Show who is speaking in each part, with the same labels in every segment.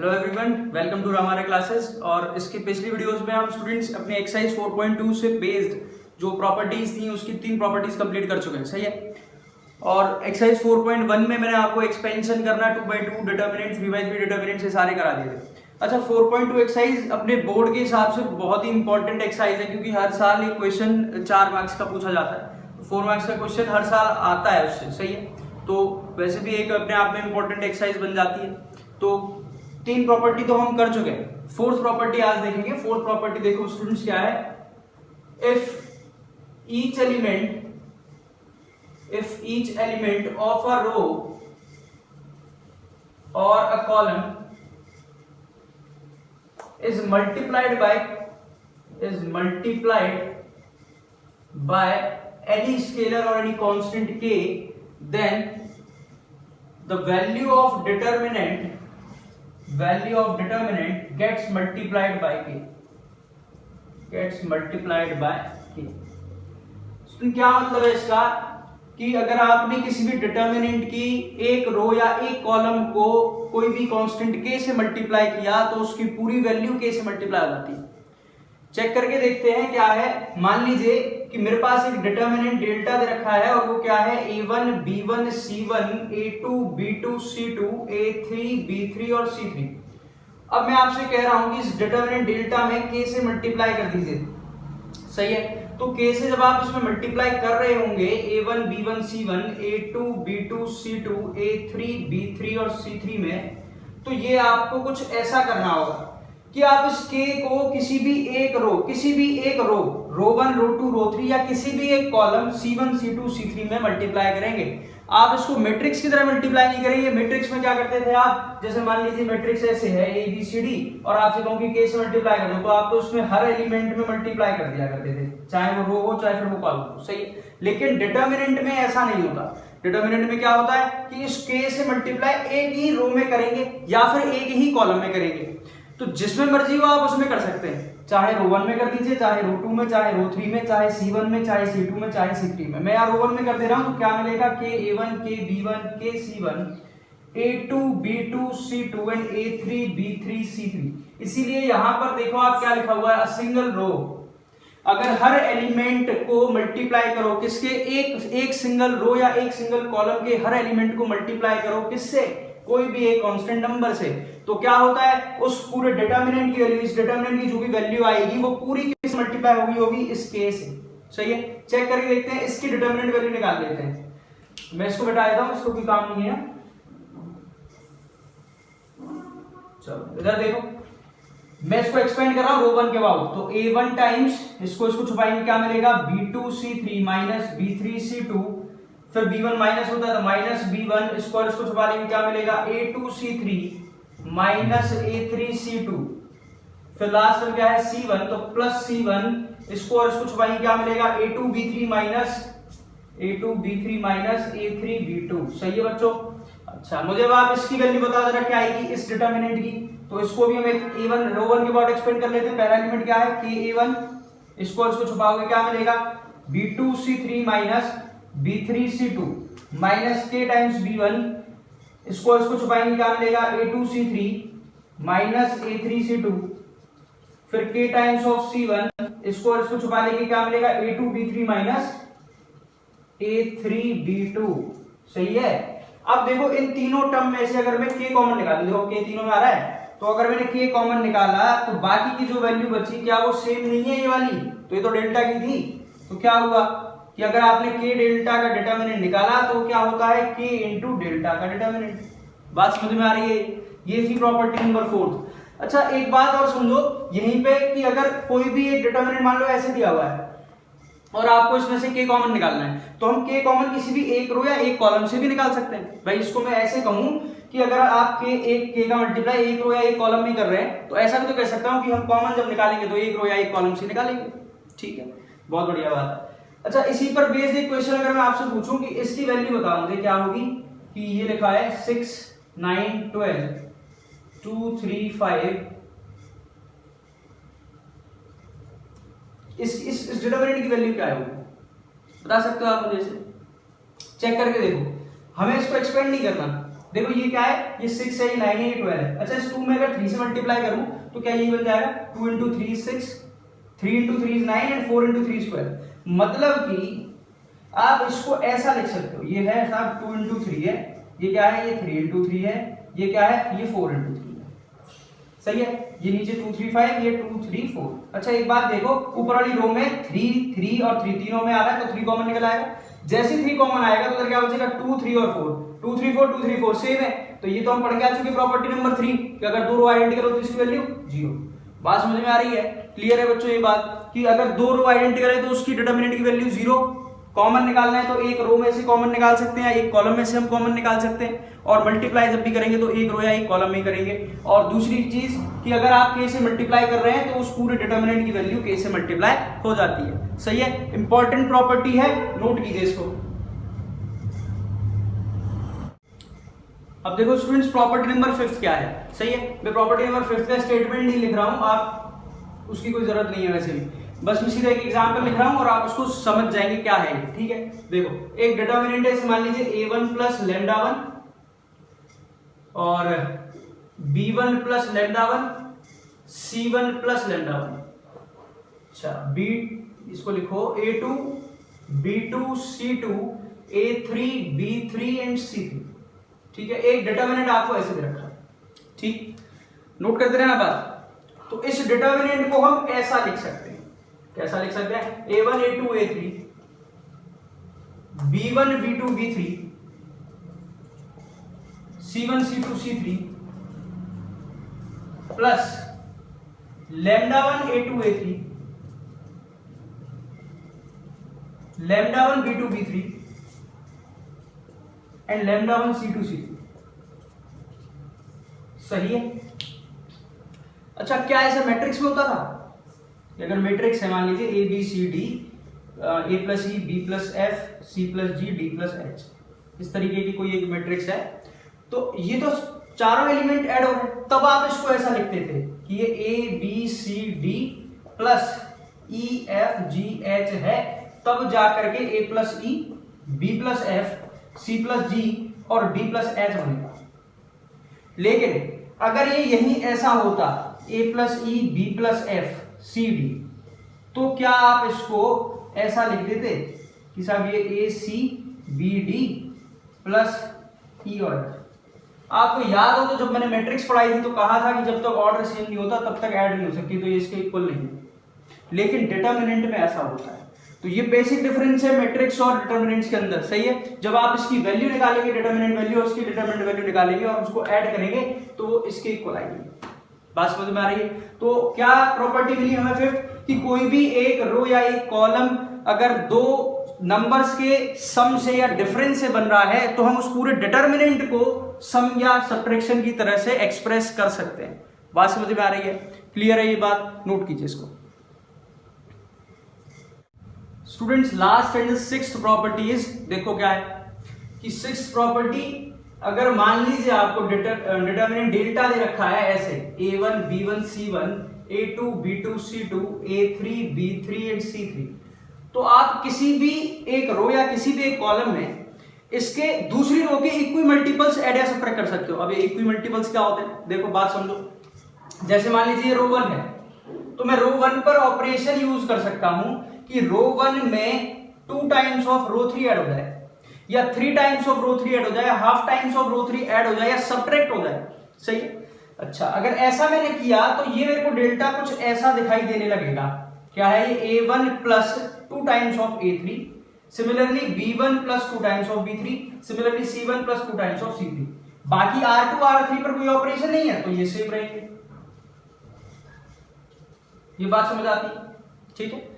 Speaker 1: Hello everyone, welcome to हमारे classes. और इसके पिछली वीडियोस में हम स्टूडेंट्स अपने एक्सरसाइज 4.2 से बेस्ड जो प्रॉपर्टीज थी उसकी 3 प्रॉपर्टीज कंप्लीट कर चुके हैं, सही है। और एक्सरसाइज 4.1 में मैंने आपको एक्सपेंशन करना 2/2 डिटर्मिनेंट 3/3 डिटर्मिनेंट से सारे करा दिए थे। अच्छा, 4.2 एक्सरसाइज अपने बोर्ड के हिसाब से बहुत ही इंपॉर्टेंट एक्सरसाइज है क्योंकि हर साल एक क्वेश्चन 4 मार्क्स का पूछा जाता है। 4 मार्क्स का क्वेश्चन हर साल आता है उससे, सही है। तो वैसे भी एक अपने आप में इंपॉर्टेंट एक्सरसाइज बन जाती है। तो 3 प्रॉपर्टी तो हम कर चुके हैं। फोर्थ प्रॉपर्टी आज देखेंगे। फोर्थ प्रॉपर्टी देखो स्टूडेंट्स क्या है, if each element of a row और a column is multiplied by any scalar or any constant k, then the value of determinant gets multiplied by k. तो क्या मतलब है इसका कि अगर आपने किसी भी डिटर्मिनेंट की एक रो या एक कॉलम को कोई भी कांस्टेंट k से मल्टीप्लाई किया तो उसकी पूरी वैल्यू k से मल्टीप्लाई हो जाती है। चेक करके देखते हैं क्या है। मान लीजिए कि मेरे पास एक डिटर्मिनेंट डेल्टा दे रखा है और वो क्या है a1 b1 c1 a2 b2 c2 a3 b3 और c3। अब मैं आपसे कह रहा हूं कि इस डिटर्मिनेंट डेल्टा में k से मल्टीप्लाई कर दीजिए, सही है। तो k से जब आप इसमें मल्टीप्लाई कर रहे होंगे a1 b1 c1 a2 b2 c2 a3 b3 और c3 में, तो ये आपको कुछ ऐसा करना होगा कि आप इस k को किसी भी एक रो रो 1 रो 2 रो 3 या किसी भी एक कॉलम c1 c2 c3 में मल्टीप्लाई करेंगे। आप इसको मैट्रिक्स की तरह मल्टीप्लाई नहीं करेंगे। मैट्रिक्स में क्या करते थे आप, जैसे मान लीजिए मैट्रिक्स ऐसे है a b c d और आपसे कहूं कि k से मल्टीप्लाई कर दो, तो आप तो उसमें हर एलिमेंट में मल्टीप्लाई कर दिया करते थे, चाहे वो रो हो चाहे फिर वो कॉलम हो, सही। लेकिन डिटर्मिनेंट में ऐसा नहीं होता। डिटर्मिनेंट में क्या होता है कि इस k से मल्टीप्लाई एक ही रो में करेंगे या फिर एक ही कॉलम में करेंगे। तो जिसमें मर्जी हो आप उसमें कर सकते हैं, चाहे रो 1 में कर दीजिए, चाहे रो 2 में, चाहे रो 3 में, चाहे c1 में, चाहे c2 में, चाहे c3 में। मैं यहाँ रो 1 में कर दे रहा हूं तो क्या मिलेगा, k a1 k b1 k c1 a2 b2 c2 and a3 b3 c3। इसीलिए यहां पर देखो आप क्या लिखा हुआ है, अ सिंगल रो। अगर हर एलिमेंट को मल्टीप्लाई करो किसके, एक सिंगल रो या एक सिंगल कॉलम के हर एलिमेंट को मल्टीप्लाई करो किससे, कोई भी एक कांस्टेंट नंबर से, तो क्या होता है उस पूरे डिटर्मिनेंट की वैल्यू, इस डिटर्मिनेंट की जो भी वैल्यू आएगी वो पूरी किस मल्टीप्लाई होगी इस k से, सही है। चेक करके देखते हैं, इसकी डिटर्मिनेंट वैल्यू निकाल लेते हैं। मैं इसको बता देता हूं, इसको कोई काम नहीं है। चलो इधर देखो, मैं इसको एक्सपेंड कर रहा हूं रो 1 के बाद, तो a1 टाइम्स इसको छुपाएंगे क्या मिलेगा, b2 c3 minus b3 c2, फिर b1 माइनस होता है तो माइनस b1 स्क्वायर, इसको छुपा लेंगे क्या मिलेगा, a2 c3 minus a3 c2, फिर लास्ट में क्या है c1 तो प्लस c1 स्क्वायर, इसको छुपाएंगे क्या मिलेगा, a2 b3 minus a3 b2, सही है बच्चों। अच्छा, मुझे अब आप इसकी वैल्यू बता देना क्या आएगी इस डिटर्मिनेंट की, तो इसको भी हम एक a1 रो 1 के बाद एक्सपेंड कर लेते हैं। पहला एलिमेंट क्या है k a1, स्क्वायर इसको छुपाओगे क्या मिलेगा, b2 c3 minus b3 c2 minus k times b1 square, इसको छुपाएंगे क्या मिलेगा, a2 c3 minus a3 c2, फिर k times of c1 square, इसको छुपा लेंगे क्या मिलेगा, a2 b3 minus a3 b2, सही है। अब देखो इन तीनों टर्म में से अगर मैं k कॉमन निकाल लूं, देखो k तीनों में आ रहा है, तो अगर मैंने k कॉमन निकाला तो बाकी की जो वैल्यू बची क्या वो सेम नहीं है ये वाली, तो ये तो डेल्टा की थी। तो क्या हुआ कि अगर आपने k डेल्टा का डिटर्मिनेंट निकाला तो क्या होता है k इंटू डेल्टा का डिटर्मिनेंट। बात समझ में आ रही है, ये थी प्रॉपर्टी नंबर 4। अच्छा, एक बात और समझो यहीं पे कि अगर कोई भी एक डिटर्मिनेंट मान लो ऐसे दिया हुआ है और आपको इसमें से k कॉमन निकालना है, तो हम k कॉमन किसी भी एक रो या एक कॉलम से भी निकाल सकते हैं। भाई इसको मैं ऐसे कहूं कि अगर आप k का मल्टीप्लाई एक रो या एक कॉलम में कर रहे हैं तो ऐसा भी तो कह सकता हूं कि हम कॉमन जब निकालेंगे तो एक रो या एक कॉलम से निकालेंगे, ठीक है, बहुत बढ़िया बात है। अच्छा, इसी पर बेस्ड एक क्वेश्चन अगर मैं आपसे पूछूं कि इसकी वैल्यू बताओ मुझे क्या होगी, कि ये लिखा है 6 9 12 2 3 5, इस डिटर्मिनेंट की वैल्यू क्या होगी बता सकते हो आप मुझे? चेक करके देखो, हमें इसको एक्सपेंड नहीं करना, देखो ये क्या है, ये 6 है, ये 9 है, ये 12 है। अच्छा इस 2 में अगर 3 से मल्टीप्लाई करूं तो क्या ये बन जाएगा 2 into 3 6, 3 into 3 is 9 and 4 into 3 12। मतलब कि आप इसको ऐसा लिख सकते हो, ये है साहब 2 इंटू 3 है, ये क्या है, ये 3 इंटू 3 है, ये क्या है, ये 4 इंटू 3 है। सही है, ये नीचे 2 3 5, ये 2 3 4। अच्छा एक बात देखो, ऊपर वाली रो में 3 3 और 3 तीनों में आ रहा है तो 3 कॉमन निकल आएगा। जैसे 3 कॉमन आएगा तो क्या बचेगा, 2 3 और 4, 2 3 4 2 3 4 सेम है। तो ये तो हम पढ़ के आ चुके प्रॉपर्टी नंबर 3 कि अगर दो रो आइडेंटिकल हो तो इसकी वैल्यू 0। बात समझ में आ रही है, क्लियर है बच्चों ये बात कि अगर दो रो आइडेंटिकल है तो उसकी डिटरमिनेंट की वैल्यू 0। कॉमन निकालना है तो एक रो में से कॉमन निकाल सकते हैं, एक कॉलम में से हम कॉमन निकाल सकते हैं, और मल्टीप्लाई जब भी करेंगे तो एक रो या एक कॉलम में ही करेंगे। और दूसरी चीज कि अगर आप k से मल्टीप्लाई कर रहे हैं तो उस पूरे डिटरमिनेंट की वैल्यू k से मल्टीप्लाई हो जाती है। सही है, इंपॉर्टेंट प्रॉपर्टी है, नोट कीजिए इसको। अब देखो स्टूडेंट्स, प्रॉपर्टी नंबर 5 क्या है। सही है, मैं प्रॉपर्टी नंबर 5 का स्टेटमेंट नहीं लिख रहा हूं, आप उसकी कोई जरूरत नहीं है वैसे भी, बस मैं सीधा एक एग्जांपल लिख रहा हूं और आप उसको समझ जाएंगे क्या है। ठीक है, देखो एक डिटरमिनेंट है, मान लीजिए a1 प्लस लैम्डा 1 और b1 plus lambda 1, c1 plus lambda 1। अच्छा b, इसको लिखो a2 b2 c2 a3 b3 and c3। ठीक है, एक डिटरमिनेंट आपको ऐसे दे रखा है। ठीक, नोट करते रहना बात। तो इस डिटरमिनेंट को हम ऐसा लिख सकते हैं, कैसा लिख सकते हैं, a1 a2 a3 b1 b2 b3 c1 c2 c3 plus lambda 1 a2 a3 lambda 1 b2 b3 and lambda 1 c2 c3। सही है। अच्छा क्या ऐसा मैट्रिक्स में होता था, अगर मैट्रिक्स है मान लीजिए A B C D, A plus E B plus F C plus G D plus H, इस तरीके की कोई एक मैट्रिक्स है, तो ये तो चारों एलिमेंट ऐड हो रहे हैं, तब आप इसको ऐसा लिखते थे कि ये a B C d plus e f g h है, तब जाकर के a plus E B plus F C plus g और डी प्लस एच बनेगा। लेकिन अगर ये यही ऐसा होता a plus E B plus F C D, तो क्या आप इसको ऐसा लिख देते कि साहब ये ए सी बी डी प्लस ई और एफ। आपको याद हो तो जब मैंने मैट्रिक्स पढ़ाई थी तो कहा था कि जब तक ऑर्डर सेम नहीं होता तब तक ऐड नहीं हो सकती, तो ये इसके इक्वल नहीं है। लेकिन डिटरमिनेंट में ऐसा होता है। तो ये बेसिक डिफरेंस है मैट्रिक्स और डिटरमिनेंट्स के अंदर। सही है, जब आप इसकी वैल्यू निकालेंगे, डिटरमिनेंट वैल्यू और उसकी डिटरमिनेंट वैल्यू निकालेंगे और उसको ऐड करेंगे तो वो इसके इक्वल आएगी। बात समझ में आ रही है। तो क्या प्रॉपर्टी मिली हमें फिफ्थ कि कोई भी एक रो या एक कॉलम अगर दो नंबर्स के सम से या डिफरेंस से बन रहा है तो हम उस पूरे डिटरमिनेंट को सम या सब्ट्रैक्शन की तरह से एक्सप्रेस कर सकते हैं। बात समझ में आ रही है, क्लियर है ये बात, नोट कीजिए इसको। Students last and sixth property is, देखो क्या है कि सिक्स्थ प्रॉपर्टी, अगर मान लीजिए आपको डिटरमिनेंट डेल्टा दे रखा है ऐसे a1 b1 c1 a2 b2 c2 a3 b3 and c3, तो आप किसी भी एक रो या किसी भी एक कॉलम में इसके दूसरी रो के इक्वी मल्टीपल्स ऐड या सब्ट्रैक्ट कर सकते हो। अब ये इक्वी मल्टीपल्स क्या होते हैं, देखो बात समझो। जैसे मान लीजिए रो 1 है तो मैं रो 1 पर ऑपरेशन यूज कर सकता हूं कि रो 1 में 2 टाइम्स ऑफ रो 3 ऐड हो जाए, या 3 टाइम्स ऑफ रो 3 ऐड हो जाए, या half times of row 3 add हो जाए, या सब्ट्रैक्ट हो जाए। सही। अच्छा अगर ऐसा मैंने किया तो ये मेरे को डेल्टा कुछ ऐसा दिखाई देने लगेगा। क्या है ये a1 plus 2 times of a3, similarly b1 plus 2 times of b3, similarly c1 plus 2 times of c3। बाकी r2 r3 पर कोई ऑपरेशन नहीं है तो ये सेम रहेंगे। ये बात समझ आती है, ठीक है।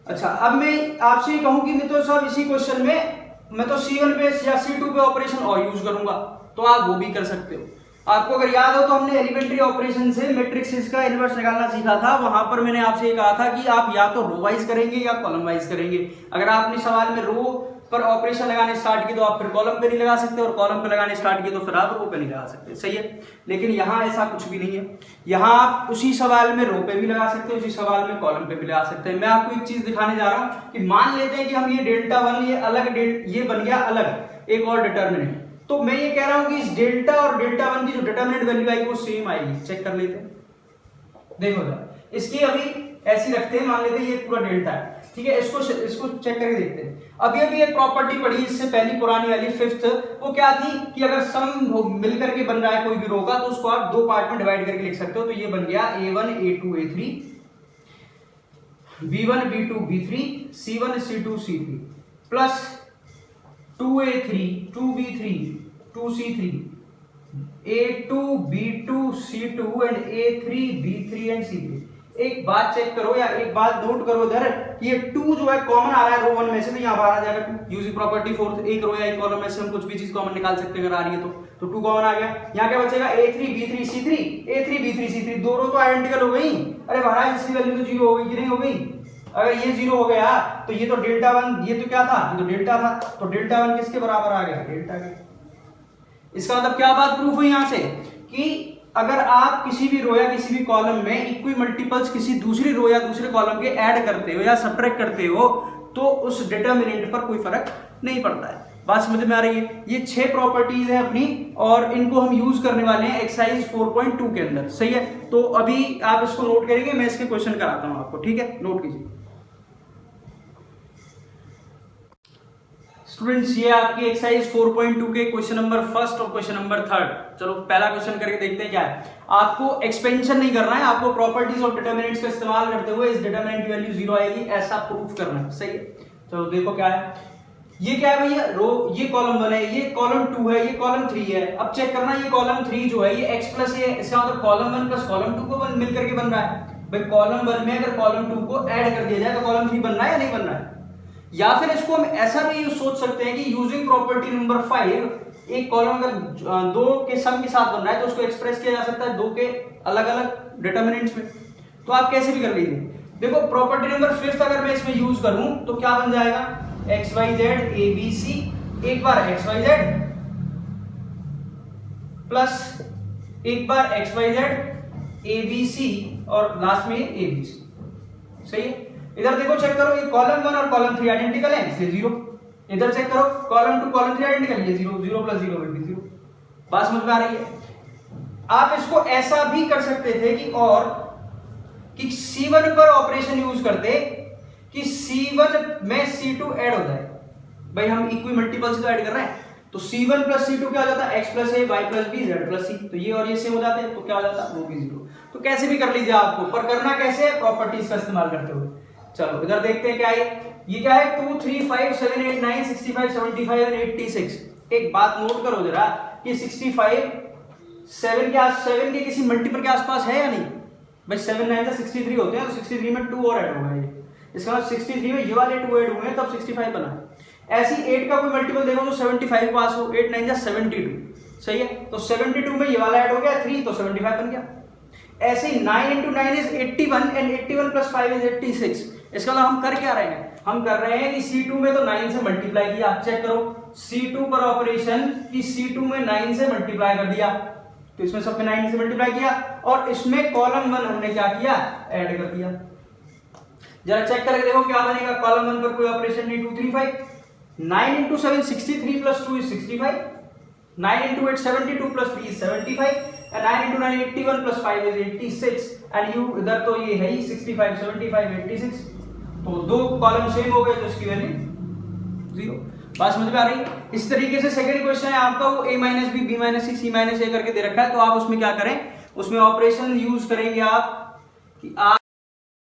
Speaker 1: अच्छा अब मैं आपसे कहूं कि मैं तो सब इसी क्वेश्चन में मैं तो C1 पे या C2 पे ऑपरेशन और यूज करूंगा, तो आप वो भी कर सकते हो। आपको अगर याद हो तो हमने एलिमेंट्री ऑपरेशन से मैट्रिक्स का इनवर्स निकालना सीखा था। वहां पर मैंने आपसे ये कहा था कि आप या तो रो वाइज करेंगे या कॉलम वाइज करेंगे। अगर आपने सवाल में रो पर ऑपरेशन लगाने स्टार्ट की तो आप फिर कॉलम पे नहीं लगा सकते, और कॉलम पे लगाने स्टार्ट की तो फिर आप रो पे नहीं लगा सकते। सही है, लेकिन यहाँ ऐसा कुछ भी नहीं है। यहाँ आप उसी सवाल में रो पे भी लगा सकते हैं, उसी सवाल में कॉलम पे भी लगा सकते हैं। मैं आपको एक चीज दिखाने जा रहा हूँ कि मान लेते हैं कि हम ये डेल्टा 1 ये अलग ये बन गया अलग एक और डिटरमिनेंट, तो मैं ये कह रहा हूं कि इस डेल्टा और डेल्टा वन की जो डिटरमिनेंट वैल्यू आएगी वो सेम आएगी। चेक कर लेते हैं, देखो जरा, इसकी अभी ऐसी रखते हैं, मान लेते हैं ये पूरा डेल्टा है, ठीक है, इसको चेक करके देखते हैं। अभी एक प्रॉपर्टी पढ़ी इससे पहली पुरानी वाली फिफ्थ, वो क्या थी कि अगर सम मिलकर के बन रहा है कोई भी रो का तो उसको आप दो पार्ट में डिवाइड करके लिख सकते हो। तो ये बन गया a1 a2 a3, b1 b2 b3, c1 c2 c3 plus 2a3 2b3 2c3 a2 b2 c2 and a3 b3 and c3। एक बात चेक करो या एक बात नोट करो इधर, ये 2 जो है कॉमन आ रहा है रो 1 में से, तो यहाँ बाहर आ जाएगा 2 यूजिंग प्रॉपर्टी फोर्थ। एक रो या एक कॉलम में से हम कुछ भी चीज कॉमन निकाल सकते हैं अगर आ रही है तो 2 कॉमन आ गया। यहाँ क्या बचेगा a3 b3 c3, a3 b3 c3, दो रो तो आइडेंटिकल हो गई। अरे महाराज इसकी वैल्यू तो 0 हो गई कि नहीं हो गई? अगर ये 0 हो गया तो ये तो डेल्टा 1, ये तो क्या था, ये तो डेल्टा था, तो डेल्टा 1 किसके बराबर आ गया? डेल्टा के। इसका मतलब क्या बात प्रूफ हुई यहाँ से कि अगर आप किसी भी रो या किसी भी कॉलम में इक्वी मल्टीपल्स किसी दूसरी रो या दूसरे कॉलम के ऐड करते हो या सब्ट्रैक्ट करते हो तो उस डिटरमिनेंट पर कोई फर्क नहीं पड़ता है। बात समझ में आ रही है? ये 6 प्रॉपर्टीज हैं अपनी और इनको हम यूज करने वाले हैं एक्सरसाइज 4.2 के अंदर, सही है? तो अभी आप इसको नोट करेंगे, मैं इसके क्वेश्चन कराता हूं आपको, ठीक है? नोट कीजिए स्टूडेंट्स, ये आपकी एक्सरसाइज 4.2 के क्वेश्चन नंबर फर्स्ट और क्वेश्चन नंबर थर्ड। चलो पहला क्वेश्चन करके देखते हैं क्या है। आपको एक्सपेंशन नहीं करना है, आपको प्रॉपर्टीज और डिटरमिनेंट्स का इस्तेमाल करते हुए इस डिटरमिनेंट की वैल्यू 0 आएगी ऐसा प्रूफ करना है, सही है? चलो देखो क्या है, ये क्या है भैया, रो, ये कॉलम 1 है, ये कॉलम 2 है, ये कॉलम 3 है। अब चेक करना ये कॉलम 3 जो है ये x प्लस है, इसका मतलब कॉलम 1 प्लस कॉलम 2 को मिलकर के बन रहा है। भाई कॉलम 1 में अगर कॉलम 2 को ऐड कर दिया जाए तो कॉलम 3 बन रहा है या नहीं बन रहा है? या फिर इसको हम ऐसा भी सोच सकते हैं कि यूजिंग प्रॉपर्टी नंबर 5 एक कॉलम अगर दो के सम के साथ बन रहा है तो उसको एक्सप्रेस किया जा सकता है दो के अलग अलग डिटरमिनेंट्स में। तो आप कैसे भी कर लीजिए। देखो प्रॉपर्टी नंबर 5 अगर मैं इसमें यूज करूं तो क्या बन जाएगा, x y z a B c, एक बार एक्स वाई जेड प्लस एक बार x y z a B c और लास्ट में ए बी सी, सही है? इधर देखो चेक करो, ये कॉलम 1 और कॉलम 3 आइडेंटिकल है इसलिए 0। इधर चेक करो कॉलम 2 कॉलम 3 आइडेंटिकल है, 0 0 प्लस 0 विल बी 0। बात समझ में आ रही है? आप इसको ऐसा भी कर सकते थे कि C1 पर ऑपरेशन यूज करते कि C1 में C2 ऐड हो जाए। भाई हम इक्वी मल्टीपल्स को ऐड कर रहे हैं तो C1 प्लस C2 क्या हो जाता है, x plus a y plus b z plus c। तो ये और ये सेम हो जाते हैं तो क्या हो जाता है, वो भी 0। तो कैसे भी कर लीजिए आपको, पर करना कैसे है, प्रॉपर्टीज का इस्तेमाल करते हुए। चलो इधर देखते हैं क्या है, ये क्या है 2 3 5 7 8 9 65 75 और 86। एक बात नोट करो जरा कि 65 7 के किसी मल्टीपल के आसपास है या नहीं? भाई 7 9 का 63 होते हैं तो 63 में 2 और ऐड होगा, ये इसका मतलब 63 में ये वाले 2 ऐड हुए तब 65 बना। ऐसी 8 का कोई मल्टीपल देखो तो 75 पास हो, 8 9 जा 72, सही है? तो 72 में ये वाला ऐड हो गया 3 तो 75 बन गया। ऐसे ही 9 into 9 is 81 and 81 plus 5 is 86। इसका मतलब हम कर क्या रहे हैं, हम कर रहे हैं कि C2 में तो 9 से मल्टीप्लाई किया। चेक करो C2 पर ऑपरेशन कि C2 में 9 से मल्टीप्लाई कर दिया तो इसमें सब में 9 से मल्टीप्लाई किया और इसमें कॉलम 1 हमने क्या किया, ऐड कर दिया। जरा चेक करके देखो क्या बनेगा, कॉलम 1 पर कोई ऑपरेशन नहीं, 2 3 5 9 into 7 63 plus 2 is 65, 9 into 8 72 plus 3 is 75 and 9 into 9 81 plus 5 is 86 and you इधर तो ये है ही 65 75 86 तो दो कॉलम सेम हो गए तो इसकी वैल्यू 0। बात समझ में आ रही है? इस तरीके से सेकंड क्वेश्चन है आपका, वो a minus b b minus c c minus a करके दे रखा है। तो आप उसमें क्या करें, उसमें ऑपरेशन यूज करेंगे आप कि आप